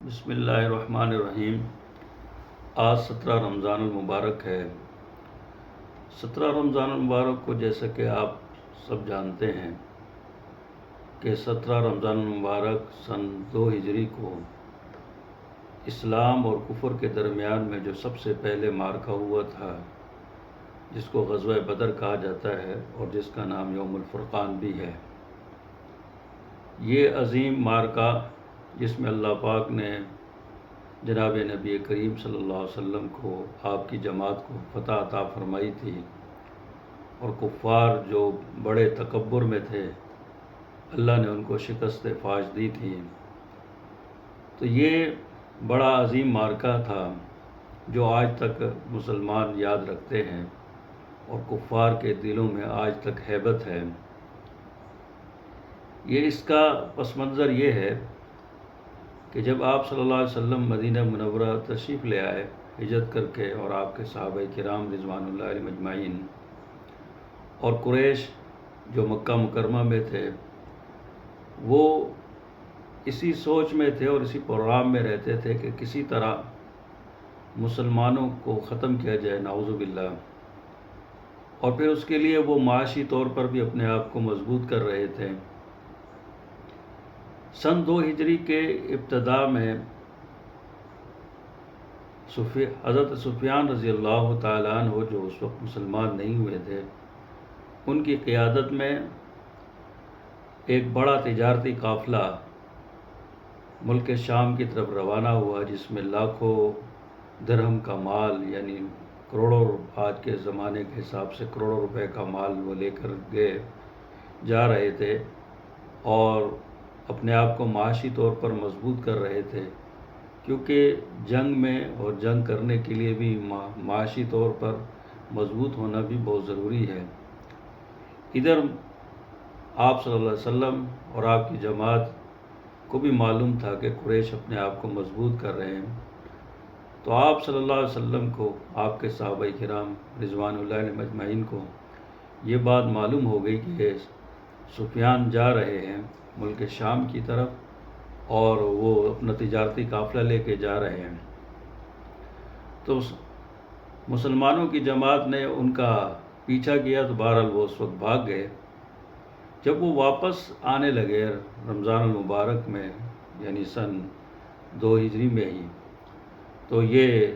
بسم اللہ الرحمن الرحیم۔ آج 17 رمضان المبارک ہے۔ 17 رمضان المبارک کو جیسا کہ آپ سب جانتے ہیں کہ 17 رمضان المبارک سن 2 ہجری کو اسلام اور کفر کے درمیان میں جو سب سے پہلے معرکہ ہوا تھا، جس کو غزوہ بدر کہا جاتا ہے اور جس کا نام یوم الفرقان بھی ہے۔ یہ عظیم معرکہ جس میں اللہ پاک نے جناب نبی کریم صلی اللہ علیہ وسلم کو، آپ کی جماعت کو فتح عطا فرمائی تھی، اور کفار جو بڑے تکبر میں تھے اللہ نے ان کو شکست فاش دی تھی۔ تو یہ بڑا عظیم معرکہ تھا جو آج تک مسلمان یاد رکھتے ہیں اور کفار کے دلوں میں آج تک ہیبت ہے۔ اس کا پس منظر یہ ہے کہ جب آپ صلی اللہ علیہ وسلم مدینہ منورہ تشریف لے آئے ہجرت کر کے، اور آپ کے صحابہ کرام رضوان اللہ علیہم اجمعین، اور قریش جو مکہ مکرمہ میں تھے، وہ اسی سوچ میں تھے اور اسی پروگرام میں رہتے تھے کہ کسی طرح مسلمانوں کو ختم کیا جائے، نعوذ باللہ، اور پھر اس کے لیے وہ معاشی طور پر بھی اپنے آپ کو مضبوط کر رہے تھے۔ سن 2 ہجری کے ابتدا میں حضرت سفیان رضی اللہ تعالیٰ عنہ، جو اس وقت مسلمان نہیں ہوئے تھے، ان کی قیادت میں ایک بڑا تجارتی قافلہ ملک شام کی طرف روانہ ہوا، جس میں لاکھوں درہم کا مال، یعنی کروڑوں، آج کے زمانے کے حساب سے کروڑوں روپے کا مال وہ لے کر جا رہے تھے، اور اپنے آپ کو معاشی طور پر مضبوط کر رہے تھے، کیونکہ جنگ میں اور جنگ کرنے کے لیے بھی معاشی طور پر مضبوط ہونا بھی بہت ضروری ہے۔ ادھر آپ صلی اللہ علیہ وسلم اور آپ کی جماعت کو بھی معلوم تھا کہ قریش اپنے آپ کو مضبوط کر رہے ہیں، تو آپ صلی اللہ علیہ وسلم کو، آپ کے صحابہ کرام رضوان اللہ علیہم اجمعین کو یہ بات معلوم ہو گئی کہ سفیان جا رہے ہیں ملک شام کی طرف، اور وہ اپنا تجارتی قافلہ لے کے جا رہے ہیں۔ تو مسلمانوں کی جماعت نے ان کا پیچھا کیا، تو بہرحال وہ اس وقت بھاگ گئے۔ جب وہ واپس آنے لگے رمضان المبارک میں، یعنی سن 2 ہجری میں ہی، تو یہ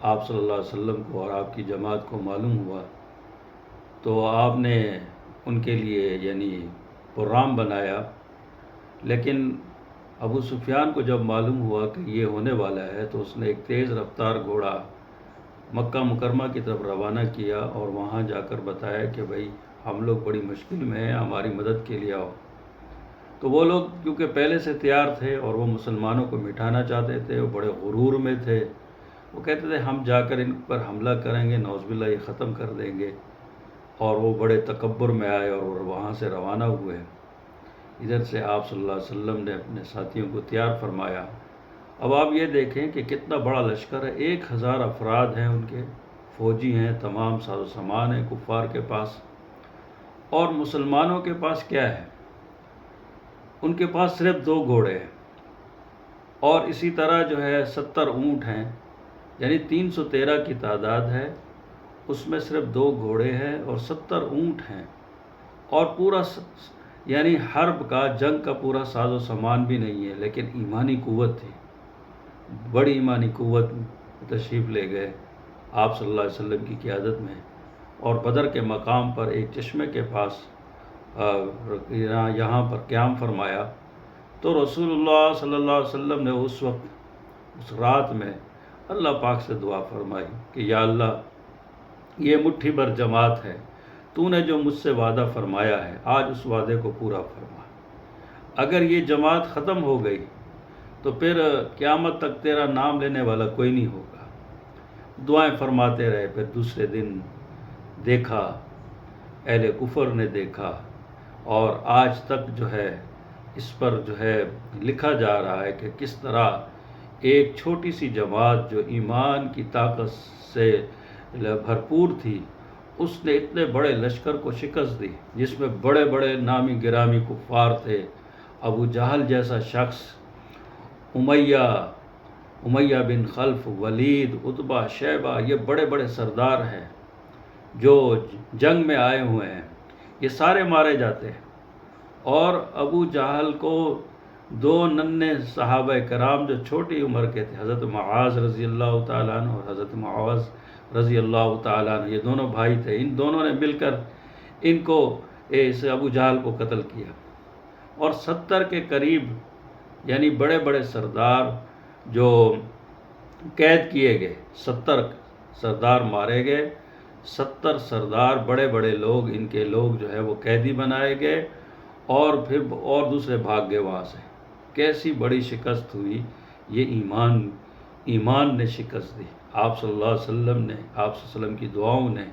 آپ صلی اللہ علیہ وسلم کو اور آپ کی جماعت کو معلوم ہوا، تو آپ نے ان کے لیے یعنی پروگرام بنایا۔ لیکن ابو سفیان کو جب معلوم ہوا کہ یہ ہونے والا ہے، تو اس نے ایک تیز رفتار گھوڑا مکہ مکرمہ کی طرف روانہ کیا، اور وہاں جا کر بتایا کہ بھائی ہم لوگ بڑی مشکل میں ہیں، ہماری مدد کے لیے آؤ۔ تو وہ لوگ کیونکہ پہلے سے تیار تھے اور وہ مسلمانوں کو مٹھانا چاہتے تھے، وہ بڑے غرور میں تھے، وہ کہتے تھے ہم جا کر ان پر حملہ کریں گے، نعوذ باللہ یہ ختم کر دیں گے، اور وہ بڑے تکبر میں آئے اور وہاں سے روانہ ہوئے۔ ادھر سے آپ صلی اللہ علیہ وسلم نے اپنے ساتھیوں کو تیار فرمایا۔ اب آپ یہ دیکھیں کہ کتنا بڑا لشکر ہے، 1000 افراد ہیں، ان کے فوجی ہیں، تمام ساز و سامان ہیں کفار کے پاس، اور مسلمانوں کے پاس کیا ہے؟ ان کے پاس صرف 2 گھوڑے ہیں، اور اسی طرح جو ہے 70 اونٹ ہیں، یعنی 313 کی تعداد ہے، اس میں صرف 2 گھوڑے ہیں اور 70 اونٹ ہیں، اور پورا یعنی حرب کا، جنگ کا پورا ساز و سامان بھی نہیں ہے، لیکن ایمانی قوت تھی، بڑی ایمانی قوت تشریف لے گئے آپ صلی اللہ علیہ وسلم کی قیادت میں، اور بدر کے مقام پر ایک چشمے کے پاس یہاں پر قیام فرمایا۔ تو رسول اللہ صلی اللہ علیہ وسلم نے اس وقت، اس رات میں اللہ پاک سے دعا فرمائی کہ یا اللہ، یہ مٹھی بھر جماعت ہے، تو نے جو مجھ سے وعدہ فرمایا ہے، آج اس وعدے کو پورا فرما۔ اگر یہ جماعت ختم ہو گئی تو پھر قیامت تک تیرا نام لینے والا کوئی نہیں ہوگا۔ دعائیں فرماتے رہے۔ پھر دوسرے دن دیکھا، اہل کفر نے دیکھا، اور آج تک جو ہے اس پر جو ہے لکھا جا رہا ہے کہ کس طرح ایک چھوٹی سی جماعت جو ایمان کی طاقت سے بھرپور تھی، اس نے اتنے بڑے لشکر کو شکست دی، جس میں بڑے بڑے نامی گرامی کفار تھے، ابو جہل جیسا شخص، امیہ بن خلف، ولید، عتبہ، شیبہ، یہ بڑے بڑے سردار ہیں جو جنگ میں آئے ہوئے ہیں، یہ سارے مارے جاتے ہیں۔ اور ابو جہل کو دو ننھے صحابہ کرام جو چھوٹی عمر کے تھے، حضرت معاذ رضی اللہ تعالیٰ عنہ اور حضرت معاذ رضی اللہ تعالیٰ عنہ، یہ دونوں بھائی تھے، ان دونوں نے مل کر ان کو اس ابو جہل کو قتل کیا۔ اور 70 کے قریب یعنی بڑے بڑے سردار جو قید کیے گئے، 70 سردار مارے گئے، 70 سردار بڑے بڑے لوگ، ان کے لوگ جو ہے وہ قیدی بنائے گئے، اور پھر اور دوسرے بھاگ گئے وہاں سے۔ کیسی بڑی شکست ہوئی، یہ ایمان نے شکست دی۔ آپ صلی اللہ علیہ وسلم نے، آپ صلی اللہ علیہ وسلم کی دعاؤں نے،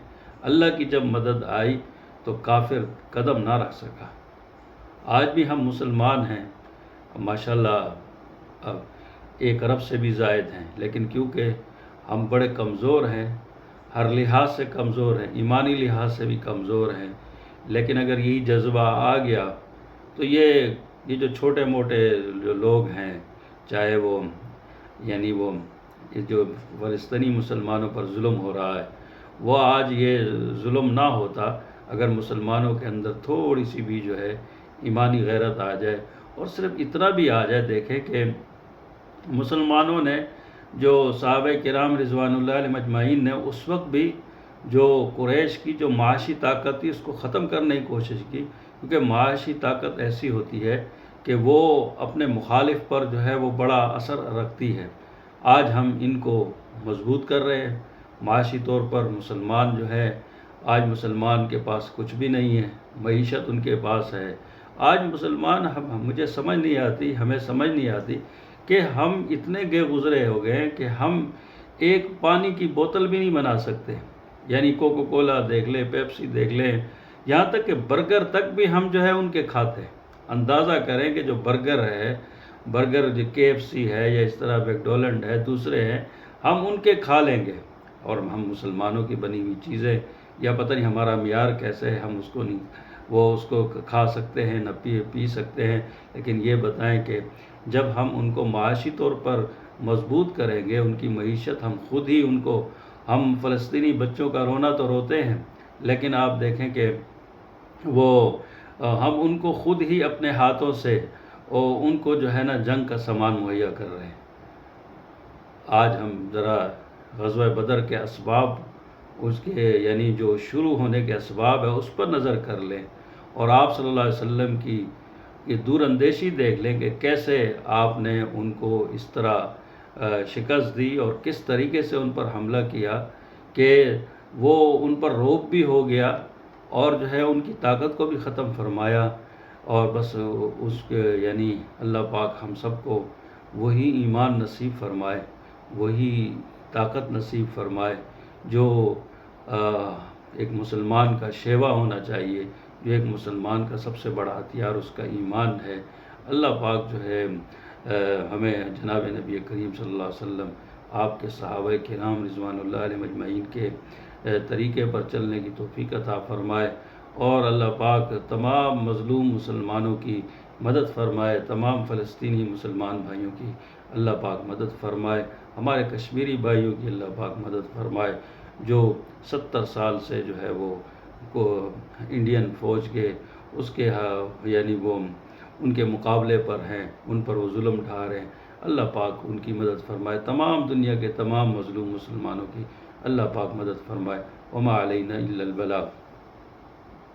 اللہ کی جب مدد آئی تو کافر قدم نہ رکھ سکا۔ آج بھی ہم مسلمان ہیں، ماشاءاللہ اب 1 ارب سے بھی زائد ہیں، لیکن کیونکہ ہم بڑے کمزور ہیں، ہر لحاظ سے کمزور ہیں، ایمانی لحاظ سے بھی کمزور ہیں، لیکن اگر یہی جذبہ آ گیا تو یہ جو چھوٹے موٹے جو لوگ ہیں، چاہے وہ یعنی وہ جو فلسطینی مسلمانوں پر ظلم ہو رہا ہے، وہ آج یہ ظلم نہ ہوتا اگر مسلمانوں کے اندر تھوڑی سی بھی جو ہے ایمانی غیرت آ جائے، اور صرف اتنا بھی آ جائے۔ دیکھیں کہ مسلمانوں نے جو صحابہ کرام رضوان اللہ علیہ مجمعین نے اس وقت بھی جو قریش کی جو معاشی طاقت تھی اس کو ختم کرنے کی کوشش کی، کیونکہ معاشی طاقت ایسی ہوتی ہے کہ وہ اپنے مخالف پر جو ہے وہ بڑا اثر رکھتی ہے۔ آج ہم ان کو مضبوط کر رہے ہیں معاشی طور پر۔ مسلمان جو ہے آج مسلمان کے پاس کچھ بھی نہیں ہے، معیشت ان کے پاس ہے۔ آج مسلمان مجھے سمجھ نہیں آتی، ہمیں سمجھ نہیں آتی کہ ہم اتنے گزرے ہو گئے ہیں کہ ہم ایک پانی کی بوتل بھی نہیں بنا سکتے، یعنی کوکو کولا دیکھ لیں، پیپسی دیکھ لیں، یہاں تک کہ برگر تک بھی ہم جو ہے ان کے کھاتے ہیں۔ اندازہ کریں کہ جو برگر جو KFC ہے یا اس طرح میکڈونلڈ ہے، دوسرے ہیں، ہم ان کے کھا لیں گے، اور ہم مسلمانوں کی بنی ہوئی چیزیں یا پتہ نہیں ہمارا معیار کیسے ہے، ہم اس کو نہیں اس کو کھا سکتے ہیں نہ پی سکتے ہیں۔ لیکن یہ بتائیں کہ جب ہم ان کو معاشی طور پر مضبوط کریں گے، ان کی معیشت ہم خود ہی ہم فلسطینی بچوں کا رونا تو روتے ہیں، لیکن آپ دیکھیں کہ ہم ان کو خود ہی اپنے ہاتھوں سے ان کو جو ہے نا جنگ کا سامان مہیا کر رہے ہیں۔ آج ہم ذرا غزوہ بدر کے اسباب، اس کے یعنی جو شروع ہونے کے اسباب ہے اس پر نظر کر لیں، اور آپ صلی اللہ علیہ وسلم کی یہ دور اندیشی دیکھ لیں کہ کیسے آپ نے ان کو اس طرح شکست دی اور کس طریقے سے ان پر حملہ کیا کہ وہ ان پر روب بھی ہو گیا، اور جو ہے ان کی طاقت کو بھی ختم فرمایا۔ اور بس اس کے یعنی اللہ پاک ہم سب کو وہی ایمان نصیب فرمائے، وہی طاقت نصیب فرمائے جو ایک مسلمان کا شیوا ہونا چاہیے، جو ایک مسلمان کا سب سے بڑا ہتھیار اس کا ایمان ہے۔ اللہ پاک جو ہے ہمیں جناب نبی کریم صلی اللہ علیہ وسلم، آپ کے صحابہ کرام رضوان اللہ علیہ مجمعین کے طریقے پر چلنے کی توفیق عطا فرمائے، اور اللہ پاک تمام مظلوم مسلمانوں کی مدد فرمائے، تمام فلسطینی مسلمان بھائیوں کی اللہ پاک مدد فرمائے، ہمارے کشمیری بھائیوں کی اللہ پاک مدد فرمائے جو 70 سال سے جو ہے وہ انڈین فوج کے اس کے یعنی وہ ان کے مقابلے پر ہیں، ان پر وہ ظلم ڈھا رہے ہیں۔ اللہ پاک ان کی مدد فرمائے، تمام دنیا کے تمام مظلوم مسلمانوں کی اللہ پاک مدد فرمائے۔ وما علینا الا البلاغ۔